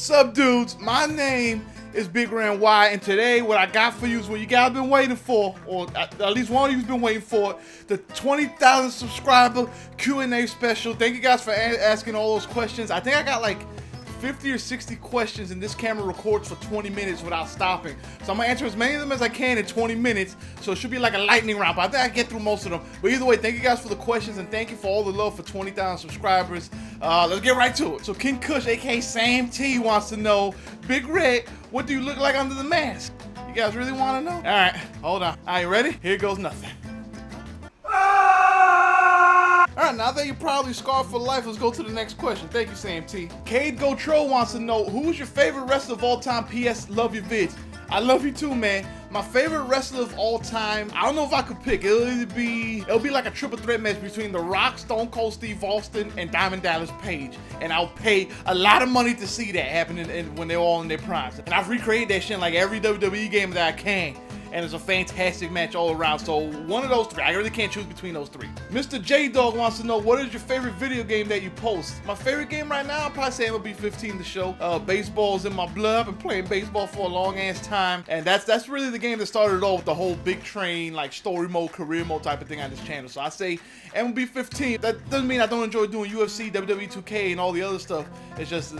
Sup dudes, my name is BigRedNY, and today what I got for you is what you guys been waiting for, or at least one of you's been waiting for, the 20,000 subscriber Q&A special. Thank you guys for asking all those questions. I think I got like 50 or 60 questions, and this camera records for 20 minutes without stopping. So I'm gonna answer as many of them as I can in 20 minutes. So it should be like a lightning round, but I think I get through most of them. But either way, thank you guys for the questions, and thank you for all the love for 20,000 subscribers. Let's get right to it. So King Kush, aka Sam T, wants to know, Big Red, what do you look like under the mask? You guys really want to know? All right, hold on. Are you ready? Here goes nothing. Alright, now that you're probably scarred for life, let's go to the next question. Thank you, Sam T. Cade Gotro wants to know, who's your favorite wrestler of all time? P.S. Love your vids. I love you too, man. My favorite wrestler of all time, I don't know if I could pick. It'll be like a triple threat match between The Rock, Stone Cold Steve Austin, and Diamond Dallas Page. And I'll pay a lot of money to see that happening when they're all in their primes. And I've recreated that shit in like every WWE game that I can. And it's a fantastic match all around. So one of those three. I really can't choose between those three. Mr. J-Dog wants to know, what is your favorite video game that you post? My favorite game right now, I'll probably say MLB 15 the show. Baseball's in my blood. I've been playing baseball for a long ass time. And that's really the game that started it all with the whole big train, like story mode, career mode type of thing on this channel. So I say MLB 15. That doesn't mean I don't enjoy doing UFC, WWE 2K, and all the other stuff. It's just,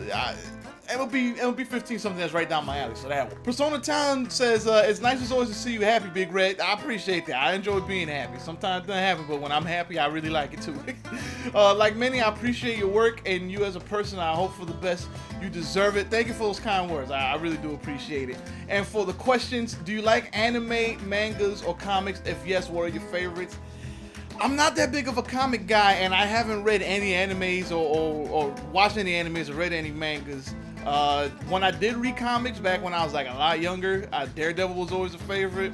MLB 15 something that's right down my alley, so that one. Persona Town says, it's nice as always to see you happy, Big Red. I appreciate that. I enjoy being happy. Sometimes it doesn't happen, but when I'm happy, I really like it too. Like many, I appreciate your work and you as a person. I hope for the best. You deserve it. Thank you for those kind words. I really do appreciate it. And for the questions, do you like anime, mangas, or comics? If yes, what are your favorites? I'm not that big of a comic guy, and I haven't read any animes or watched any animes or read any mangas. When I did read comics back when I was like a lot younger, Daredevil was always a favorite.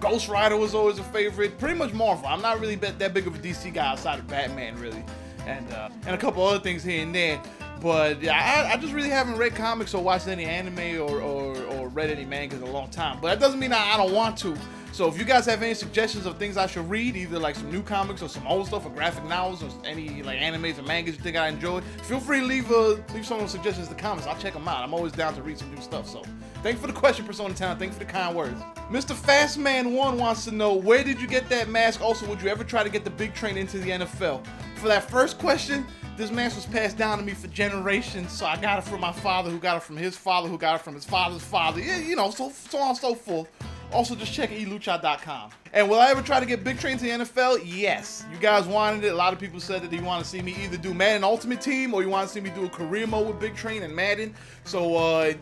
Ghost Rider was always a favorite. Pretty much Marvel. I'm not really that big of a DC guy outside of Batman, really, and a couple other things here and there. But yeah, I just really haven't read comics or watched any anime or read any mangas in a long time. But that doesn't mean I don't want to. So if you guys have any suggestions of things I should read, either like some new comics or some old stuff or graphic novels or any like animes or mangas you think I enjoy, feel free to leave some of those suggestions in the comments. I'll check them out. I'm always down to read some new stuff. So thank you for the question, Persona Town. Thank you for the kind words. Mr. Fastman1 wants to know, where did you get that mask? Also, would you ever try to get the big train into the NFL? For that first question, this mask was passed down to me for generations. So I got it from my father, who got it from his father, who got it from his father's father. Yeah, you know, so on and so forth. Also, just check elucha.com. And will I ever try to get Big Train to the NFL? Yes. You guys wanted it. A lot of people said that you want to see me either do Madden Ultimate Team or you want to see me do a career mode with Big Train and Madden. So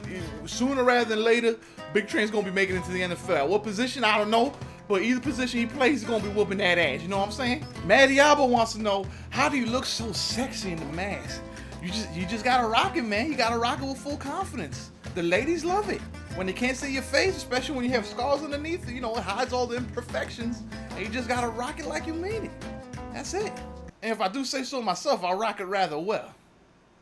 sooner rather than later, Big Train's going to be making it to the NFL. What position? I don't know. But either position he plays, he's going to be whooping that ass. You know what I'm saying? Matt Diablo wants to know, how do you look so sexy in the mask? You just got to rock it, man. You got to rock it with full confidence. The ladies love it. When they can't see your face, especially when you have scars underneath, you know, it hides all the imperfections. And you just gotta rock it like you mean it. That's it. And if I do say so myself, I'll rock it rather well.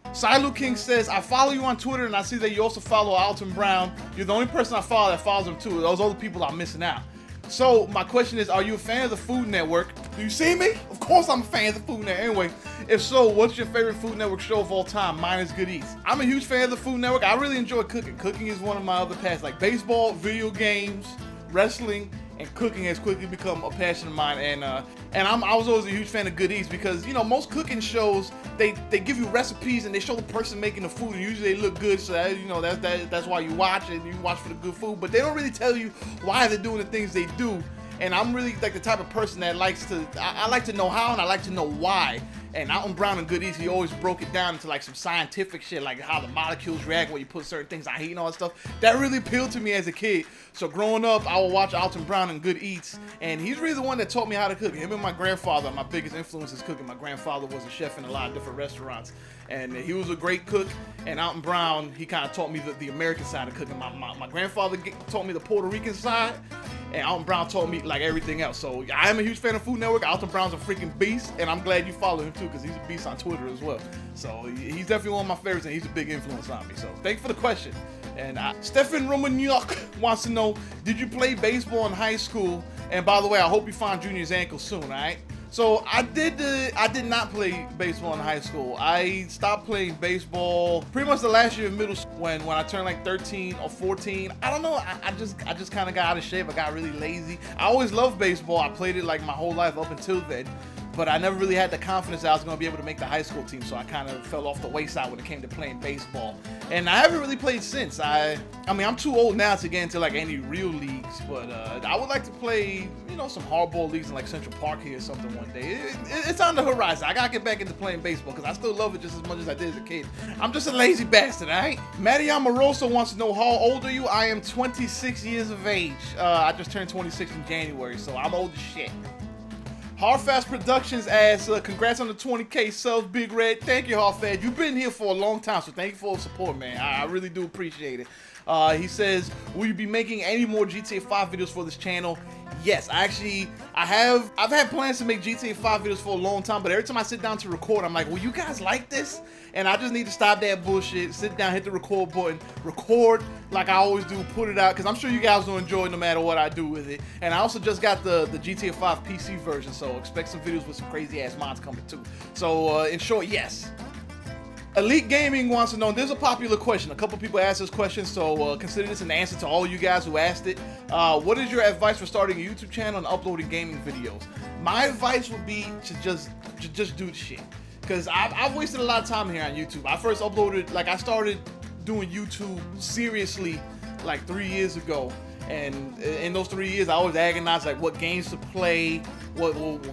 Silu King says, I follow you on Twitter and I see that you also follow Alton Brown. You're the only person I follow that follows him too. Those other people are missing out. So my question is, are you a fan of the Food Network? Do you see me? Of course I'm a fan of the Food Network. Anyway, if so, what's your favorite Food Network show of all time? Mine is Good Eats. I'm a huge fan of the Food Network. I really enjoy cooking. Cooking is one of my other passions, like baseball, video games, wrestling, and cooking has quickly become a passion of mine. And I was always a huge fan of Good Eats because, you know, most cooking shows, they give you recipes and they show the person making the food, and usually they look good, so that, you know, that's why you watch it. You watch for the good food, but they don't really tell you why they're doing the things they do. And I'm really like the type of person that likes to, I like to know how and I like to know why. And Alton Brown and Good Eats, he always broke it down into like some scientific shit, like how the molecules react when you put certain things on heat and all that stuff. That really appealed to me as a kid. So growing up, I would watch Alton Brown and Good Eats, and he's really the one that taught me how to cook. Him and my grandfather are my biggest influences cooking. My grandfather was a chef in a lot of different restaurants, and he was a great cook. And Alton Brown, he kind of taught me the American side of cooking. My grandfather taught me the Puerto Rican side, and Alton Brown taught me like everything else. So I am a huge fan of Food Network. Alton Brown's a freaking beast, and I'm glad you follow him too, because he's a beast on Twitter as well. So he's definitely one of my favorites, and he's a big influence on me. So thanks for the question. And Stefan Romaniuk wants to know, did you play baseball in high school? And by the way, I hope you find Junior's ankle soon, all right? So I did not play baseball in high school. I stopped playing baseball pretty much the last year of middle school when I turned like 13 or 14. I don't know. I just kind of got out of shape. I got really lazy. I always loved baseball. I played it like my whole life up until then. But I never really had the confidence that I was going to be able to make the high school team, so I kind of fell off the wayside when it came to playing baseball. And I haven't really played since. I mean, I'm too old now to get into like any real leagues, but I would like to play, you know, some hardball leagues in like Central Park here or something one day. It's on the horizon. I got to get back into playing baseball because I still love it just as much as I did as a kid. I'm just a lazy bastard, all right? Matty Amoroso wants to know, how old are you? I am 26 years of age. I just turned 26 in January, so I'm old as shit. Hardfast Productions asks, congrats on the 20K subs, Big Red. Thank you, Hardfast. You've been here for a long time, so thank you for the support, man. I really do appreciate it. He says, will you be making any more GTA 5 videos for this channel? Yes, I've had plans to make GTA 5 videos for a long time, but every time I sit down to record, I'm like, will you guys like this? And I just need to stop that bullshit, sit down, hit the record button, record like I always do, put it out, because I'm sure you guys will enjoy it no matter what I do with it. And I also just got the GTA 5 PC version, so expect some videos with some crazy ass mods coming too. So in short, yes. Elite Gaming wants to know, there's a popular question. A couple people asked this question, so consider this an answer to all you guys who asked it. What is your advice for starting a YouTube channel and uploading gaming videos? My advice would be to just do the shit. Because I've wasted a lot of time here on YouTube. I first uploaded, like I started doing YouTube seriously like 3 years ago. And in those 3 years, I always agonized like what games to play,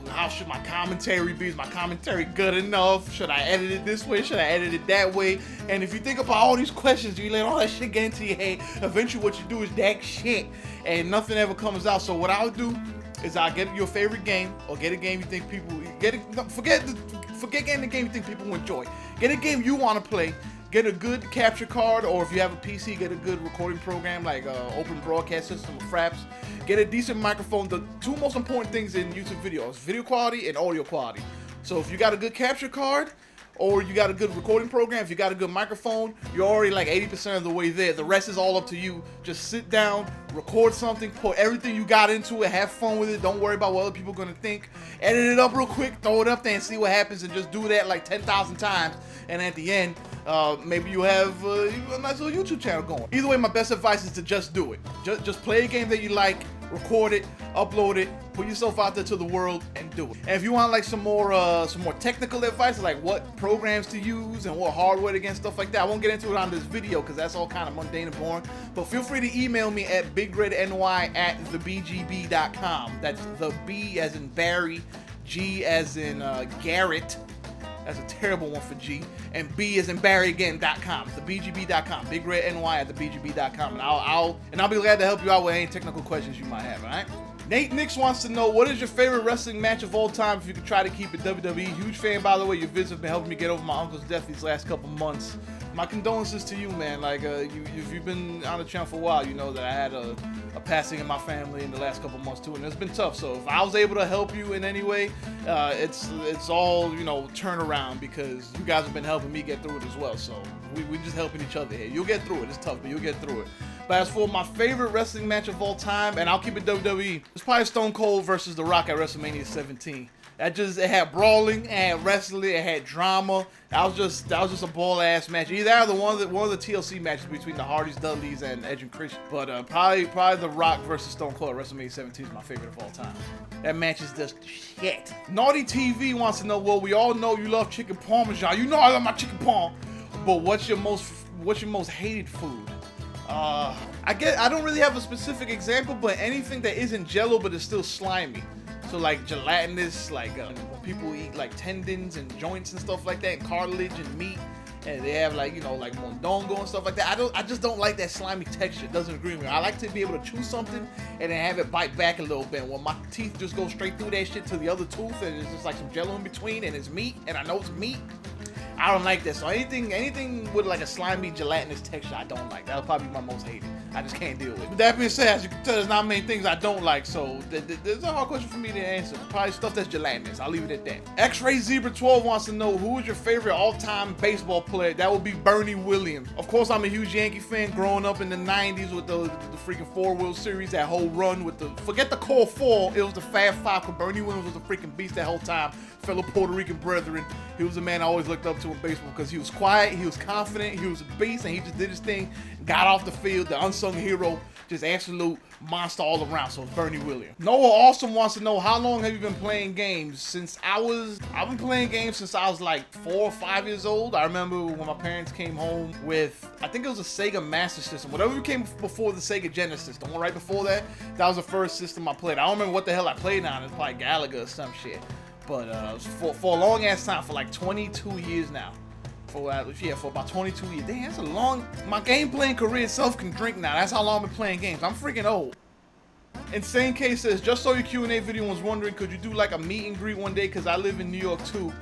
how should my commentary be? Is my commentary good enough? Should I edit it this way? Should I edit it that way? And if you think about all these questions, you let all that shit get into your head. Eventually, what you do is that shit, and nothing ever comes out. So what I'll do is I'll get your favorite game, or get a game you think people forget getting the game you think people will enjoy. Get a game you want to play. Get a good capture card, or if you have a PC, get a good recording program like Open Broadcast System or Fraps. Get a decent microphone. The two most important things in YouTube videos: video quality and audio quality. So if you got a good capture card, or you got a good recording program, if you got a good microphone, you're already like 80% of the way there. The rest is all up to you. Just sit down, record something, put everything you got into it, have fun with it. Don't worry about what other people are gonna think. Edit it up real quick, throw it up there and see what happens, and just do that like 10,000 times. And at the end, maybe you have a nice little YouTube channel going. Either way, my best advice is to just do it. Just play a game that you like, record it, upload it, put yourself out there to the world, and do it. And if you want like some more technical advice, like what programs to use and what hardware to get and stuff like that, I won't get into it on this video because that's all kind of mundane and boring. But feel free to email me at BigRedNY@thebgb.com. That's the B as in Barry, G as in Garrett. That's a terrible one for G. And B as in Barry again.com. TheBGB.com. BigRedNY@thebgb.com. And I'll be glad to help you out with any technical questions you might have, alright? Nate Nix wants to know, what is your favorite wrestling match of all time if you could try to keep it WWE? Huge fan, by the way. Your visits have been helping me get over my uncle's death these last couple months. My condolences to you, man. Like, if you've been on the channel for a while, you know that I had a passing in my family in the last couple months too, and it's been tough. So if I was able to help you in any way, it's all, you know, turn around, because you guys have been helping me get through it as well. So we just helping each other here. You'll get through it. It's tough, but you'll get through it. But as for my favorite wrestling match of all time, and I'll keep it WWE, it's probably Stone Cold versus The Rock at WrestleMania 17. It had brawling, it had wrestling, it had drama. That was just a ball ass match. Either one of the TLC matches between the Hardys, Dudleys, and Edge and Christian. But probably The Rock versus Stone Cold at WrestleMania 17 is my favorite of all time. That match is just shit. Naughty TV wants to know, well, we all know you love chicken parmesan. You know I love my chicken parm. But what's your most hated food? I don't really have a specific example, but anything that isn't Jello but is still slimy. So like gelatinous, like when people eat like tendons and joints and stuff like that, and cartilage and meat, and they have like, you know, like mondongo and stuff like that. I just don't like that slimy texture. It doesn't agree with me. I like to be able to chew something and then have it bite back a little bit. When my teeth just go straight through that shit to the other tooth, and it's just like some Jello in between, and it's meat, and I know it's meat. I don't like that. So anything with like a slimy, gelatinous texture, I don't like. That'll probably be my most hated. I just can't deal with it. With that being said, as you can tell, there's not many things I don't like, so there's a hard question for me to answer. Probably stuff that's gelatinous. I'll leave it at that. X-Ray Zebra 12 wants to know, who is your favorite all-time baseball player? That would be Bernie Williams. Of course, I'm a huge Yankee fan, growing up in the 90s with the freaking 4 World Series, that whole run with forget the core 4, it was the Fab 5, because Bernie Williams was a freaking beast that whole time. Fellow Puerto Rican brethren. He was a man I always looked up to in baseball because he was quiet, he was confident, he was a beast, and he just did his thing, got off the field, the unsung hero, just absolute monster all around. So it's Bernie Williams. Noah Awesome wants to know, how long have you been playing games? I've been playing games since I was like 4 or 5 years old. I remember when my parents came home with, I think it was a Sega Master System, whatever came before the Sega Genesis, the one right before that was the first system I played. I don't remember what the hell I played on. It's probably Galaga or some shit. But for a long ass time, for like 22 years now. For about 22 years. Damn, that's a long. My game playing career itself can drink now. That's how long I've been playing games. I'm freaking old. Insane Case says, just saw your Q&A video and was wondering, could you do like a meet and greet one day? Because I live in New York too.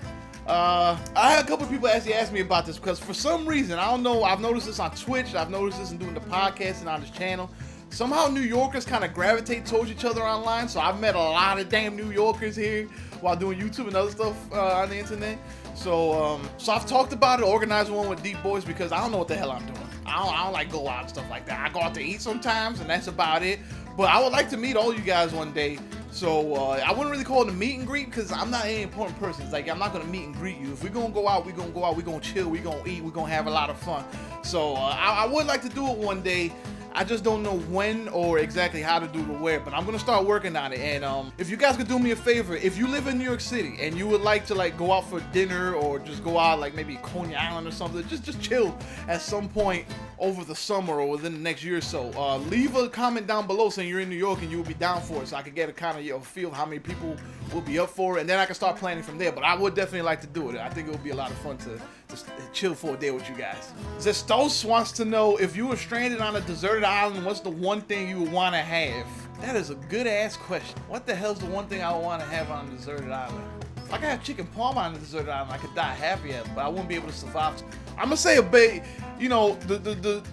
I had a couple people actually ask me about this because for some reason, I don't know, I've noticed this on Twitch, I've noticed this in doing the podcast and on this channel. Somehow New Yorkers kind of gravitate towards each other online, so I've met a lot of damn New Yorkers here while doing YouTube and other stuff on the internet. So I've talked about it, organized one with Deep Boys because I don't know what the hell I'm doing. I don't like go out and stuff like that. I go out to eat sometimes and that's about it. But I would like to meet all you guys one day. So I wouldn't really call it a meet and greet because I'm not any important person. It's like, I'm not going to meet and greet you. If we're going to go out, we're going to go out. We're going to chill. We're going to eat. We're going to have a lot of fun. So I would like to do it one day. I just don't know when or exactly how to do the where, but I'm gonna start working on it. And if you guys could do me a favor, if you live in New York City and you would like to like go out for dinner or just go out like maybe Coney Island or something, just chill at some point over the summer or within the next year or so, leave a comment down below saying you're in New York and you will be down for it, so I can get a kind of feel of how many people will be up for it, and then I can start planning from there. But I would definitely like to do it. I think it would be a lot of fun to chill for a day with you guys. Zestos wants to know, if you were stranded on a deserted island, what's the one thing you would want to have? That is a good ass question. What the hell's the one thing I would want to have on a deserted island? If I could have chicken parm on a deserted island, I could die happy at it, but I wouldn't be able to survive. I'm gonna say the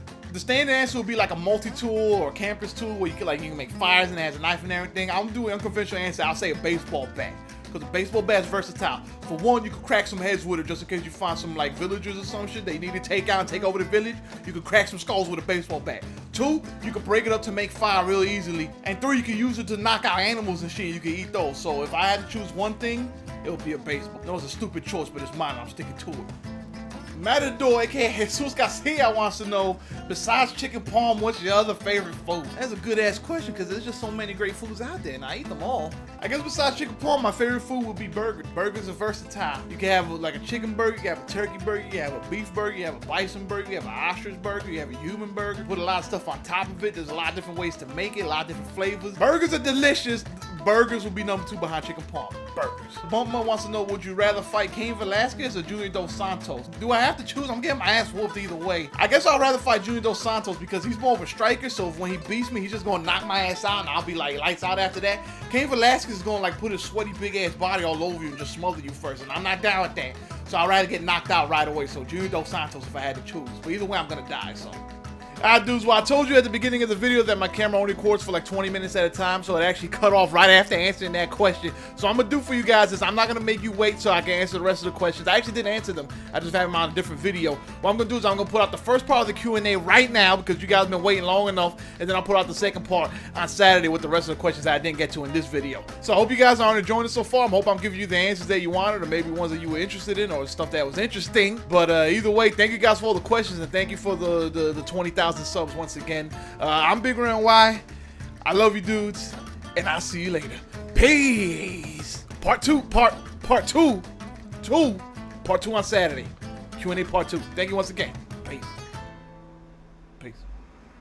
standard answer would be like a multi-tool or a camper's tool where you can make fires and it has a knife and everything. I'm doing an unconventional answer. I'll say a baseball bat. Because a baseball bat is versatile. For one, you could crack some heads with it just in case you find some like villagers or some shit they need to take out and take over the village. You could crack some skulls with a baseball bat. 2, you could break it up to make fire real easily. And 3, you could use it to knock out animals and shit. You could eat those. So if I had to choose one thing, it would be a baseball. That was a stupid choice, but it's mine. I'm sticking to it. Matador, aka Jesus Garcia, wants to know, besides chicken parm, what's your other favorite food? That's a good ass question because there's just so many great foods out there and I eat them all. I guess besides chicken parm, my favorite food would be burgers. Burgers are versatile. You can have like a chicken burger, you can have a turkey burger, you can have a beef burger, you have a bison burger, you have an ostrich burger, you have a human burger. Put a lot of stuff on top of it. There's a lot of different ways to make it, a lot of different flavors. Burgers are delicious. Burgers will be number 2 behind chicken parm. Burgers. Bumpman wants to know, would you rather fight Cain Velasquez or Junior Dos Santos? Do I have to choose? I'm getting my ass whooped either way. I guess I'd rather fight Junior Dos Santos because he's more of a striker, so when he beats me, he's just gonna knock my ass out and I'll be like lights out after that. Cain Velasquez is gonna like put his sweaty big ass body all over you and just smother you first, and I'm not down with that. So I'd rather get knocked out right away. So Junior Dos Santos if I had to choose. But either way, I'm gonna die, so. Alright dudes, well I told you at the beginning of the video that my camera only records for like 20 minutes at a time, so it actually cut off right after answering that question. So I'm gonna do for you guys is I'm not gonna make you wait so I can answer the rest of the questions. I actually didn't answer them, I just have them on a different video. What I'm gonna do is I'm gonna put out the first part of the Q&A right now because you guys have been waiting long enough, and then I'll put out the second part on Saturday with the rest of the questions that I didn't get to in this video. So I hope you guys are enjoying it so far. I hope I'm giving you the answers that you wanted, or maybe ones that you were interested in, or stuff that was interesting. But either way, thank you guys for all the questions, and thank you for the 20,000 subs once again. I'm BigRedNY. I love you dudes, and I'll see you later. Peace. Part two on Saturday. Q&A part 2. Thank you once again. Peace. Peace.